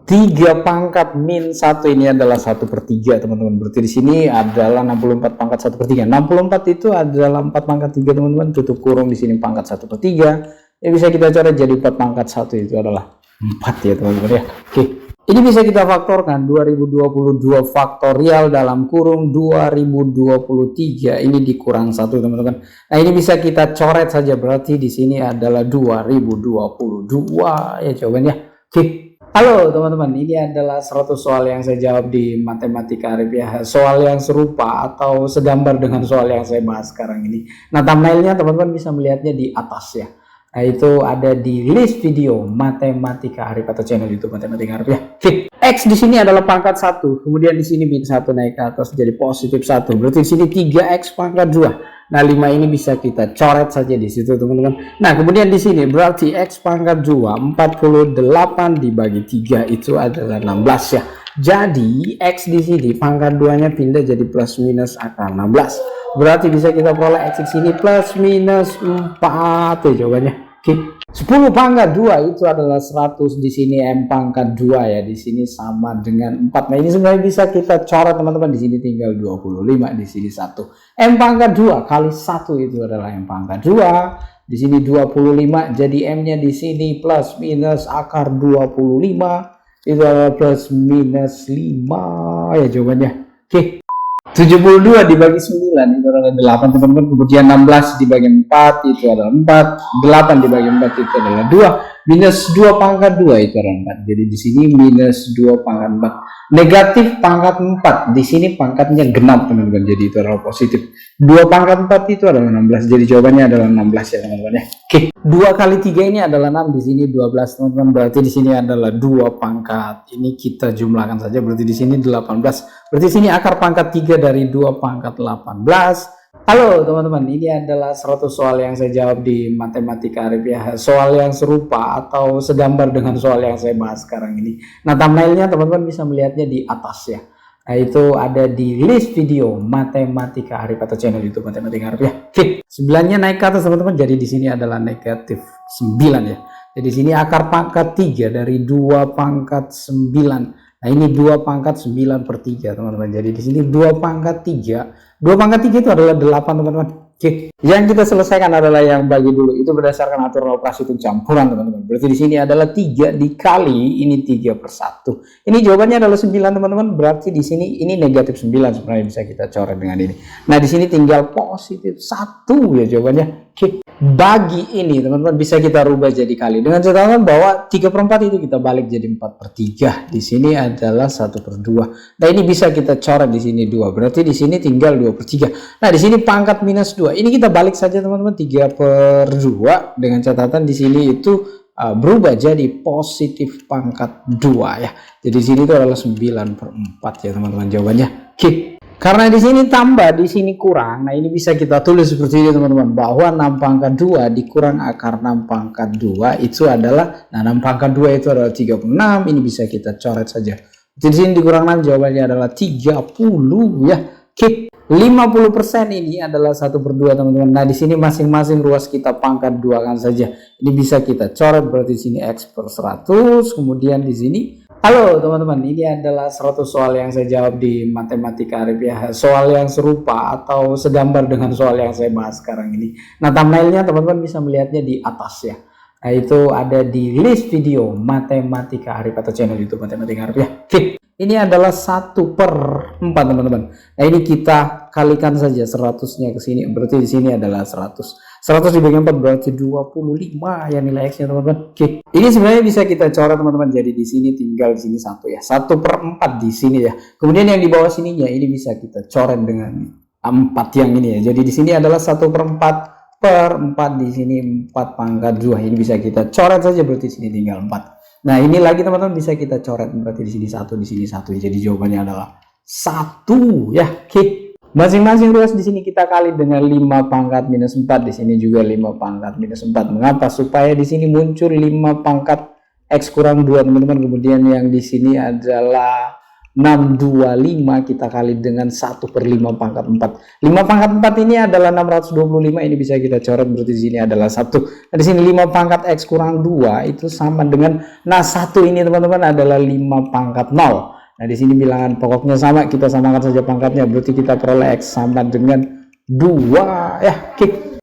3 pangkat min 1 ini adalah 1 per 3 teman-teman. Berarti di sini adalah 64 pangkat 1 per 3. 64 itu adalah 4 pangkat 3 teman-teman. Tutup kurung di sini pangkat 1 per 3. Ya bisa kita coret jadi 4 pangkat 1 itu adalah 4 ya teman-teman ya. Oke. Ini bisa kita faktorkan 2022 faktorial dalam kurung 2023 ini dikurang 1 teman-teman. Nah, ini bisa kita coret saja, berarti di sini adalah 2022 ya jawabannya. Oke. Halo teman-teman, ini adalah 100 soal yang saya jawab di Matematika Arif ya. Soal yang serupa atau segambar dengan soal yang saya bahas sekarang ini. Nah, thumbnailnya teman-teman bisa melihatnya di atas ya. Nah, itu ada di list video Matematika Arif atau channel YouTube Matematika Arif ya. Oke. X di sini adalah pangkat 1, kemudian di sini min 1 naik ke atas jadi positif 1. Berarti di sini 3x pangkat 2. Nah, 5 ini bisa kita coret saja di situ teman-teman. Nah, kemudian di sini berarti x pangkat 2 48 dibagi 3 itu adalah 16 ya. Jadi x di sini pangkat 2-nya pindah jadi plus minus akar 16. Berarti bisa kita peroleh x di sini plus minus 4 ya jawabannya. Oke. 10 pangkat 2 itu adalah 100, di sini m pangkat 2 ya, di sini sama dengan 4. Nah, ini sebenarnya bisa kita coret teman-teman, di sini tinggal 25, di sini 1. M pangkat 2 kali 1 itu adalah m pangkat 2. Di sini 25, jadi m-nya di sini plus minus akar 25 itu adalah plus minus 5 ya jawabannya. Oke. 72 dibagi 9 itu adalah 8 teman-teman. Kemudian 16 dibagi 4 itu adalah 4. 8 dibagi 4 itu adalah 2. Minus 2 pangkat 2 itu adalah 4. Jadi di sini minus 2 pangkat 4. Negatif pangkat 4. Di sini pangkatnya genap teman-teman. Jadi itu adalah positif. 2 pangkat 4 itu adalah 16. Jadi jawabannya adalah 16 ya teman-teman ya. Oke. 2 kali 3 ini adalah 6. Di sini 12 teman-teman. Berarti di sini adalah 2 pangkat. Ini kita jumlahkan saja. Berarti di sini 18. Berarti di sini akar pangkat 3 dari 2 pangkat 18. Halo teman-teman, ini adalah 100 soal yang saya jawab di Matematika Arif ya. Soal yang serupa atau segambar dengan soal yang saya bahas sekarang ini. Nah, thumbnailnya teman-teman bisa melihatnya di atas ya. Nah, itu ada di list video Matematika Arif atau channel YouTube Matematika Arif ya. Oke, 9-nya naik ke atas teman-teman. Jadi di sini adalah negatif 9 ya. Jadi di sini akar pangkat 3 dari 2 pangkat 9. Nah, ini 2 pangkat 9 per 3 teman-teman. Jadi di sini 2 pangkat 3. 2 pangkat 3 itu adalah 8 teman-teman. Oke. Yang kita selesaikan adalah yang bagi dulu. Itu berdasarkan aturan operasi hitung campuran teman-teman. Berarti di sini adalah 3 dikali ini 3 per 1. Ini jawabannya adalah 9 teman-teman. Berarti di sini ini negatif 9 sebenarnya bisa kita coret dengan ini. Nah, di sini tinggal positif 1 ya jawabannya. Oke. Bagi ini teman-teman bisa kita rubah jadi kali dengan catatan bahwa 3 per 4 itu kita balik jadi 4 per 3. Di sini adalah 1 per 2. Nah, ini bisa kita coret di sini 2. Berarti di sini tinggal 2 per 3. Nah, di sini pangkat minus 2. Ini kita balik saja teman-teman, 3 per 2 dengan catatan di sini itu berubah jadi positif pangkat 2 ya. Jadi di sini itu adalah 9 per 4 ya teman-teman jawabannya. Oke. Karena di sini tambah, di sini kurang. Nah, ini bisa kita tulis seperti ini teman-teman, bahwa 6 pangkat 2 dikurang akar 6 pangkat 2 itu adalah, nah 6 pangkat 2 itu adalah 36. Ini bisa kita coret saja. Di sini dikurang 6 jawabannya adalah 30 ya. Oke. 50% ini adalah 1 per 2 teman-teman. Nah, di sini masing-masing ruas kita pangkat 2 kan saja. Ini bisa kita coret, berarti di sini x per 100. Kemudian di sini, halo teman-teman, ini adalah 100 soal yang saya jawab di Matematika Arif ya. Soal yang serupa atau segambar dengan soal yang saya bahas sekarang ini. Nah, thumbnailnya teman-teman bisa melihatnya di atas ya. Nah, itu ada di list video Matematika Arif atau channel YouTube Matematika Arif ya. Oke. Ini adalah 1 per 4 teman-teman. Nah, ini kita kalikan saja 100-nya ke sini. Berarti di sini adalah 100. 100 dibagi 4 berarti 25 ya nilai X-nya teman-teman. Oke. Ini sebenarnya bisa kita coret teman-teman. Jadi di sini tinggal di sini 1 ya. 1 per 4 di sini ya. Kemudian yang di bawah sininya ini bisa kita coret dengan 4 yang ini ya. Jadi di sini adalah 1 per 4 per 4 di sini 4 pangkat 2. Ini bisa kita coret saja, berarti di sini tinggal 4. Nah, ini lagi teman-teman bisa kita coret, berarti di sini 1, di sini 1. Jadi jawabannya adalah 1 ya. Oke. Masing-masing ruas di sini kita kali dengan 5 pangkat minus 4, di sini juga 5 pangkat minus 4. Mengapa? Supaya di sini muncul 5 pangkat X kurang 2, teman-teman. Kemudian yang di sini adalah 625 kita kali dengan 1 per 5 pangkat 4. 5 pangkat 4 ini adalah 625, ini bisa kita coret, berarti di sini adalah 1. Nah, di sini 5 pangkat X kurang 2 itu sama dengan, nah 1 ini teman-teman adalah 5 pangkat 0. Nah, di sini bilangan pokoknya sama, kita samakan saja pangkatnya, berarti kita peroleh X sama dengan 2 ya. Oke.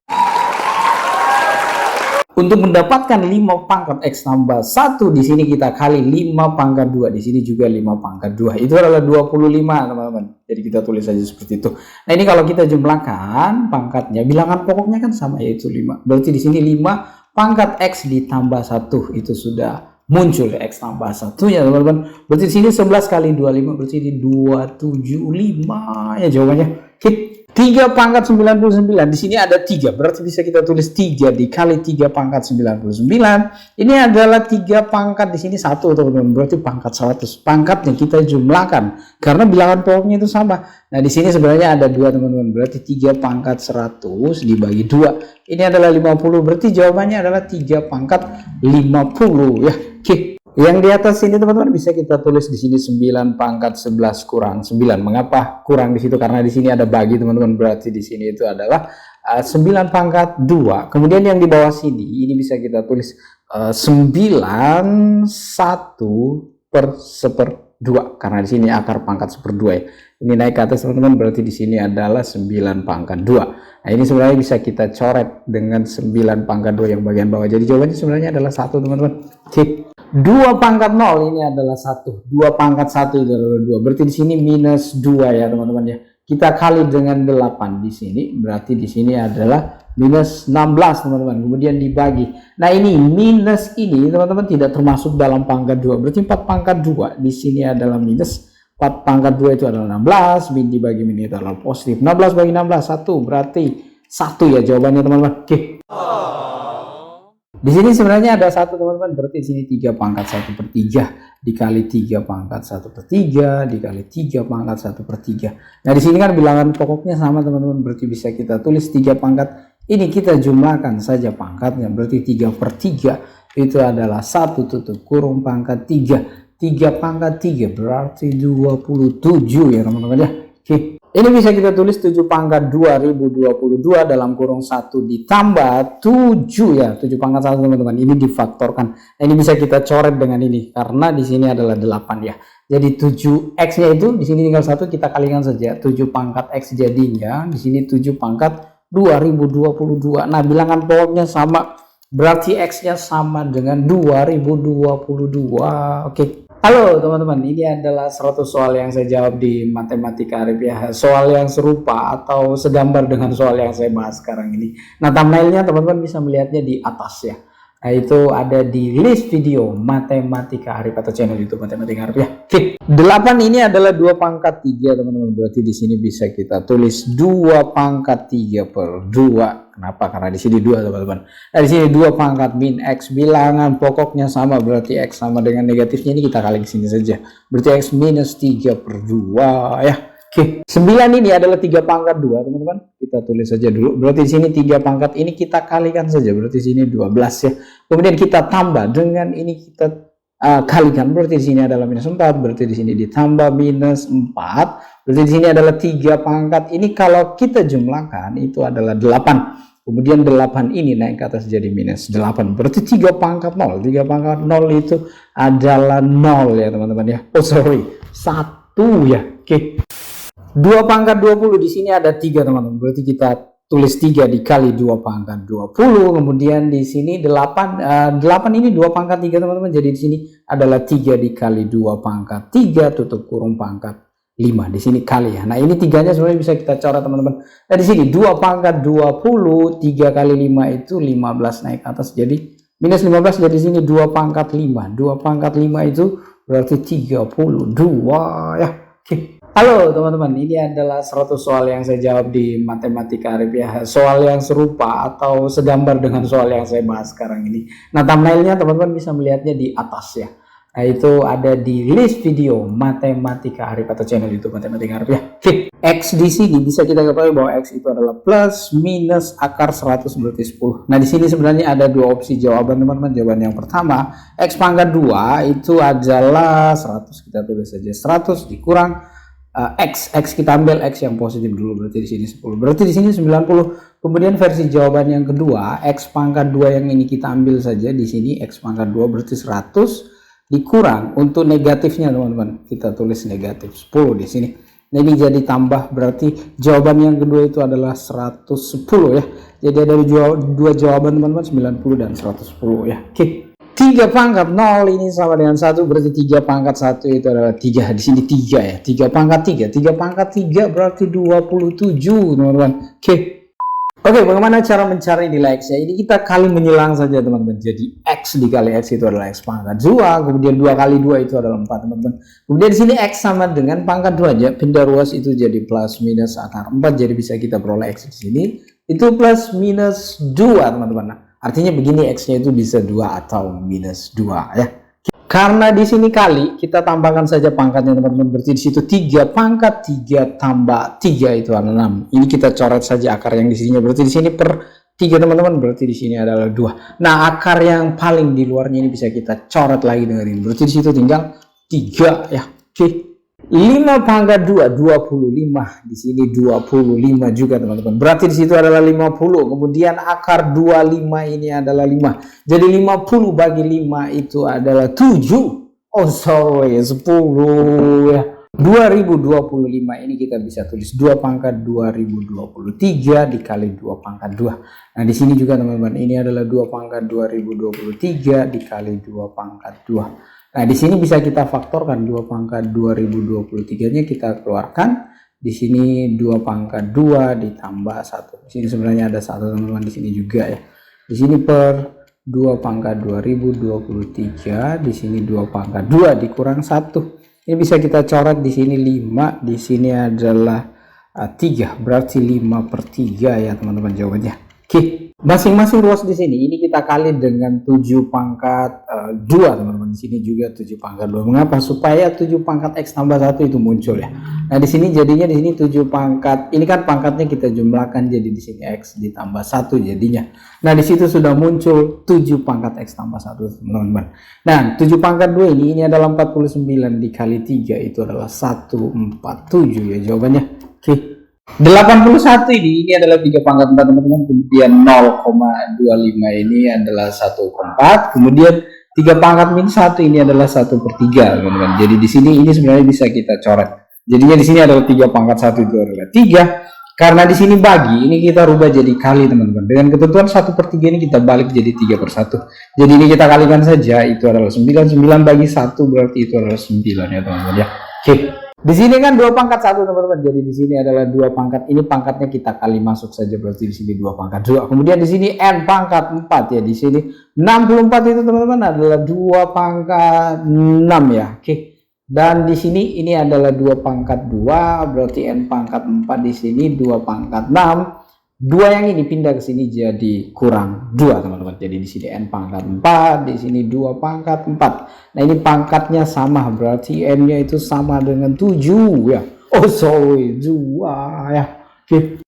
Untuk mendapatkan 5 pangkat X tambah 1, di sini kita kali 5 pangkat 2, di sini juga 5 pangkat 2. Itu adalah 25, teman-teman. Jadi kita tulis saja seperti itu. Nah, ini kalau kita jumlahkan pangkatnya, bilangan pokoknya kan sama, yaitu 5. Berarti di sini 5 pangkat X ditambah 1 itu sudah muncul X tambah 1 ya, teman-teman. Berarti di sini 11 kali 25, berarti ini 275 ya jawabannya. Oke. 3 pangkat 99, di sini ada 3, berarti bisa kita tulis 3 dikali 3 pangkat 99. Ini adalah 3 pangkat, di sini 1, teman-teman, berarti pangkat 100. Pangkatnya kita jumlahkan karena bilangan pokoknya itu sama. Nah, di sini sebenarnya ada 2, teman-teman, berarti 3 pangkat 100 dibagi 2. Ini adalah 50, berarti jawabannya adalah 3 pangkat 50 ya. Oke. Yang di atas sini, teman-teman, bisa kita tulis di sini 9 pangkat 11 kurang 9. Mengapa kurang di situ? Karena di sini ada bagi, teman-teman. Berarti di sini itu adalah 9 pangkat 2. Kemudian yang di bawah sini ini bisa kita tulis 9 1 per 1/2 karena di sini akar pangkat 1/2 ya. Ini naik ke atas, teman-teman, berarti di sini adalah 9 pangkat 2. Nah, ini sebenarnya bisa kita coret dengan 9 pangkat 2 yang bagian bawah. Jadi jawabannya sebenarnya adalah 1, teman-teman. Oke. 2 pangkat 0 ini adalah 1. 2 pangkat 1 itu adalah 2. Berarti di sini minus 2 ya, teman-teman ya. Kita kali dengan 8 di sini, berarti di sini adalah minus 16, teman-teman. Kemudian dibagi. Nah, ini minus ini, teman-teman, tidak termasuk dalam pangkat 2. Berarti 4 pangkat 2 di sini adalah minus. 4 pangkat 2 itu adalah 16, min dibagi min itu adalah positif. 16 bagi 16 1, berarti 1 ya jawabannya, teman-teman. Oke. Di sini sebenarnya ada 1, teman-teman, berarti di sini 3 pangkat 1/3 dikali 3 pangkat 1/3 dikali 3 pangkat 1/3. Nah, di sini kan bilangan pokoknya sama, teman-teman, berarti bisa kita tulis 3 pangkat. Ini kita jumlahkan saja pangkatnya, berarti 3/3 itu adalah 1 tutup kurung pangkat 3. 3 pangkat 3 berarti 27 ya, teman-teman ya. Oke. Ini bisa kita tulis 7 pangkat 2022 dalam kurung 1 ditambah 7 ya. 7 pangkat 1, teman-teman. Ini difaktorkan. Nah, ini bisa kita coret dengan ini karena di sini adalah 8 ya. Jadi 7x-nya itu di sini tinggal 1, kita kalikan saja. 7 pangkat x jadinya di sini 7 pangkat 2022. Nah, bilangan pokoknya sama, berarti x-nya sama dengan 2022. Oke. Halo teman-teman, ini adalah 100 soal yang saya jawab di Matematika Arif ya. Soal yang serupa atau segambar dengan soal yang saya bahas sekarang ini. Nah, thumbnailnya teman-teman bisa melihatnya di atas ya. Nah, itu ada di list video Matematika Arif atau channel YouTube Matematika Arif ya. Oke. 8 ini adalah 2 pangkat 3, teman-teman. Berarti di sini bisa kita tulis 2 pangkat 3/2. Kenapa? Karena di sini 2, teman-teman. Nah, di sini 2 pangkat min x, bilangan pokoknya sama, berarti x sama dengan negatifnya, ini kita kali ke sini saja. Berarti x minus 3/2 ya. Oke. 9 ini adalah 3 pangkat 2, teman-teman. Kita tulis saja dulu. Berarti di sini 3 pangkat ini kita kalikan saja. Berarti di sini 12 ya. Kemudian kita tambah dengan ini kita kalikan. Berarti di sini adalah minus 4. Berarti di sini ditambah minus 4. Berarti di sini adalah 3 pangkat. Ini kalau kita jumlahkan itu adalah 8. Kemudian 8 ini naik ke atas jadi minus 8. Berarti 3 pangkat 0. 3 pangkat 0 itu adalah 0 ya, teman-teman ya. Oh sorry, 1 ya. Oke. 2 pangkat 20 di sini ada 3, teman-teman. Berarti kita tulis 3 dikali 2 pangkat 20. Kemudian di sini 8 ini 2 pangkat 3, teman-teman. Jadi di sini adalah 3 dikali 2 pangkat 3 tutup kurung pangkat 5. Di sini kali ya. Nah, ini 3-nya sebenarnya bisa kita coret, teman-teman. Nah, di sini 2 pangkat 20, 3 kali 5 itu 15 naik atas jadi minus 15. Jadi di sini 2 pangkat 5. 2 pangkat 5 itu berarti 32 ya. Oke. Halo teman-teman, ini adalah 100 soal yang saya jawab di Matematika Arif ya. Soal yang serupa atau segambar dengan soal yang saya bahas sekarang ini. Nah, thumbnailnya teman-teman bisa melihatnya di atas ya. Nah, Nah, itu ada di list video Matematika Arif atau channel YouTube Matematika Arif ya. Oke, X di sini bisa kita ketahui bahwa X itu adalah plus minus akar 100 berarti 10. Nah, di sini sebenarnya ada dua opsi jawaban teman-teman. Jawaban yang pertama, X pangkat 2 itu adalah 100, kita tulis saja 100 dikurang X kita ambil X yang positif dulu, berarti di sini 10, berarti di sini 90. Kemudian versi jawaban yang kedua, X pangkat 2 yang ini kita ambil saja di sini, X pangkat 2 berarti 100 dikurang untuk negatifnya teman-teman, kita tulis negatif 10 di sini. Nah, ini jadi tambah, berarti jawaban yang kedua itu adalah 110 ya. Jadi ada dua jawaban teman-teman, 90 dan 110 ya. Oke. 3 pangkat 0 ini sama dengan 1, berarti 3 pangkat 1 itu adalah 3. Di sini 3 ya. 3 pangkat 3. 3 pangkat 3 berarti 27 teman-teman. Oke. Oke, bagaimana cara mencari nilai X-nya? Ini kita kali menyilang saja teman-teman. Jadi X dikali X itu adalah X pangkat 2, kemudian 2 kali 2 itu adalah 4 teman-teman. Kemudian di sini X sama dengan pangkat 2 aja, pindah ruas itu jadi plus minus akar 4, jadi bisa kita peroleh X di sini itu plus minus 2 teman-teman. Nah, artinya begini, X-nya itu bisa 2 atau minus 2 ya. Karena di sini kali, kita tambahkan saja pangkatnya teman-teman. Berarti di situ 3 pangkat 3 tambah 3 itu adalah 6. Ini kita coret saja akar yang di sininya. Berarti di sini per 3 teman-teman. Berarti di sini adalah 2. Nah, akar yang paling di luarnya ini bisa kita coret lagi dengan ini. Berarti di situ tinggal 3 ya. Oke. 5 pangkat 2 25, di sini 25 juga teman-teman. Berarti di situ adalah 50. Kemudian akar 25 ini adalah 5. Jadi 50 bagi 5 itu adalah 7. Oh sorry, 10 ya. 2025 ini kita bisa tulis 2 pangkat 2023 dikali 2 pangkat 2. Nah, di sini juga teman-teman, ini adalah 2 pangkat 2023 dikali 2 pangkat 2. Nah, di sini bisa kita faktorkan 2 pangkat 2023-nya kita keluarkan. Di sini 2 pangkat 2 ditambah 1. Di sini sebenarnya ada 1 teman-teman, di sini juga ya. Di sini per 2 pangkat 2023, di sini 2 pangkat 2 dikurang 1. Ini bisa kita coret di sini 5, di sini adalah 3, berarti 5 per 3 ya teman-teman jawabannya. Oke, masing-masing ruas di sini ini kita kali dengan 7 pangkat 2 teman-teman. Di sini juga 7 pangkat 2. Mengapa? Supaya 7 pangkat X tambah 1 itu muncul ya. Nah, di sini jadinya di sini 7 pangkat, ini kan pangkatnya kita jumlahkan, jadi di sini X ditambah 1 jadinya. Nah, di situ sudah muncul 7 pangkat X tambah 1 teman-teman. Nah, 7 pangkat 2 ini adalah 49 dikali 3 itu adalah 147 ya jawabannya. Oke. 81 ini adalah 3 pangkat 4 teman-teman. Kemudian 0,25 ini adalah 1/4. Kemudian 3 pangkat min 1 ini adalah 1/3 teman-teman. Jadi di sini ini sebenarnya bisa kita coret. Jadinya di sini adalah 3 pangkat 1 itu adalah 3. Karena di sini bagi, ini kita rubah jadi kali teman-teman. Dengan ketentuan 1/3 ini kita balik jadi 3/1. Jadi ini kita kalikan saja, itu adalah 9. 9 bagi 1 berarti itu adalah 9 ya teman-teman ya. Oke. Di sini kan 2 pangkat 1 teman-teman. Jadi di sini adalah 2 pangkat. Ini pangkatnya kita kali masuk saja, berarti di sini 2 pangkat 2. Kemudian di sini n pangkat 4 ya. Di sini 64 itu teman-teman adalah 2 pangkat 6 ya. Oke. Dan di sini ini adalah 2 pangkat 2, berarti n pangkat 4 di sini 2 pangkat 6. 2 yang ini pindah ke sini jadi kurang 2 teman-teman. Jadi di sini n pangkat 4, di sini 2 pangkat 4. Nah, ini pangkatnya sama, berarti n-nya itu sama dengan 7 ya. Oh sorry, 2 ya. Oke.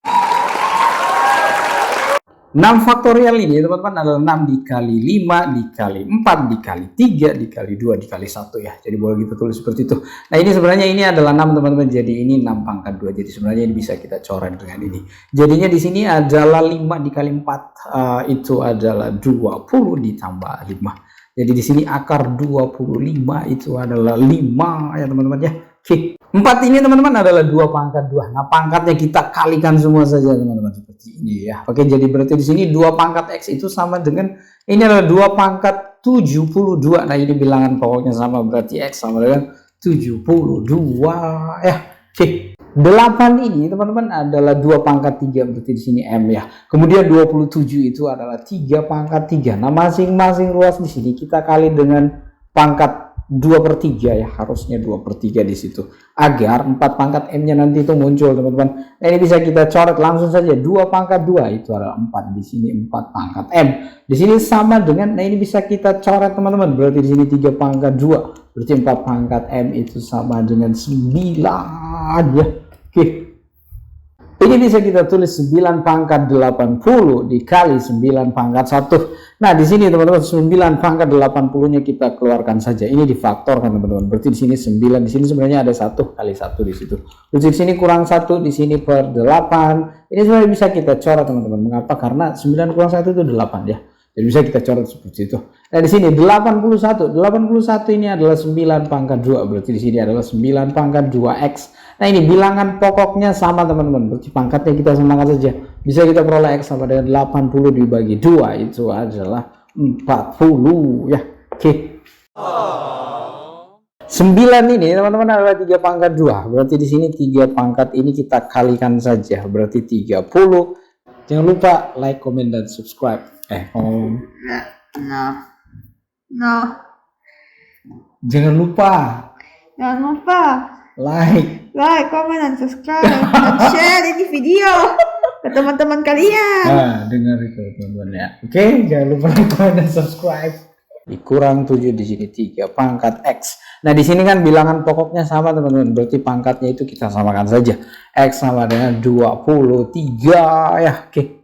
6 faktorial ini teman-teman adalah 6 dikali 5 dikali 4 dikali 3 dikali 2 dikali 1 ya. Jadi boleh kita tulis seperti itu. Nah, ini sebenarnya ini adalah 6 teman-teman. Jadi ini 6 pangkat 2. Jadi sebenarnya ini bisa kita coret dengan ini. Jadinya di sini adalah 5 dikali 4 itu adalah 20 ditambah 5. Jadi di sini akar 25 itu adalah 5 ya teman-teman ya. Oke. 4 ini teman-teman adalah 2 pangkat 2. Nah, pangkatnya kita kalikan semua saja teman-teman seperti ini ya. Oke, jadi berarti di sini 2 pangkat X itu sama dengan ini adalah 2 pangkat 72. Nah, ini bilangan pokoknya sama, berarti X sama dengan 72 ya. Oke. 8 ini teman-teman adalah 2 pangkat 3, berarti di sini M ya. Kemudian 27 itu adalah 3 pangkat 3. Nah, masing-masing ruas di sini kita kali dengan pangkat 2/3 ya, harusnya 2/3 di situ agar 4 pangkat M-nya nanti itu muncul teman-teman. Nah, ini bisa kita coret langsung saja, 2 pangkat 2 itu adalah 4, di sini 4 pangkat M. Di sini sama dengan, nah ini bisa kita coret teman-teman, berarti di sini 3 pangkat 2, berarti 4 pangkat M itu sama dengan 9 ya. Oke. Ini bisa kita tulis 9 pangkat 80 dikali 9 pangkat 1. Nah, di sini teman-teman 9 pangkat 80-nya kita keluarkan saja. Ini difaktorkan teman-teman. Berarti di sini 9, di sini sebenarnya ada 1 kali 1 di situ. Terus di sini kurang 1, di sini per 8. Ini sebenarnya bisa kita coret teman-teman. Mengapa? Karena 9 kurang 1 itu 8 ya. Jadi bisa kita coret seperti itu. Nah, di sini 81. 81 ini adalah 9 pangkat 2. Berarti di sini adalah 9 pangkat 2x. Nah, ini bilangan pokoknya sama teman-teman. Berarti pangkatnya kita samakan saja. Bisa kita peroleh x sama dengan 80 dibagi 2 itu adalah 40 ya. Oke. 9 ini teman-teman adalah 3 pangkat 2. Berarti di sini 3 pangkat ini kita kalikan saja. Berarti 30. Jangan lupa like, comment, dan subscribe. No. Jangan lupa Jangan lupa like, comment, dan subscribe, dan share ini video ke teman-teman kalian. nah dengar itu teman-teman ya. Oke, jangan lupa like, comment, dan subscribe. Dikurang 7 di sini 3 pangkat x. Nah, di sini kan bilangan pokoknya sama teman-teman. Berarti pangkatnya itu kita samakan saja. X sama dengan 23 ya. Oke.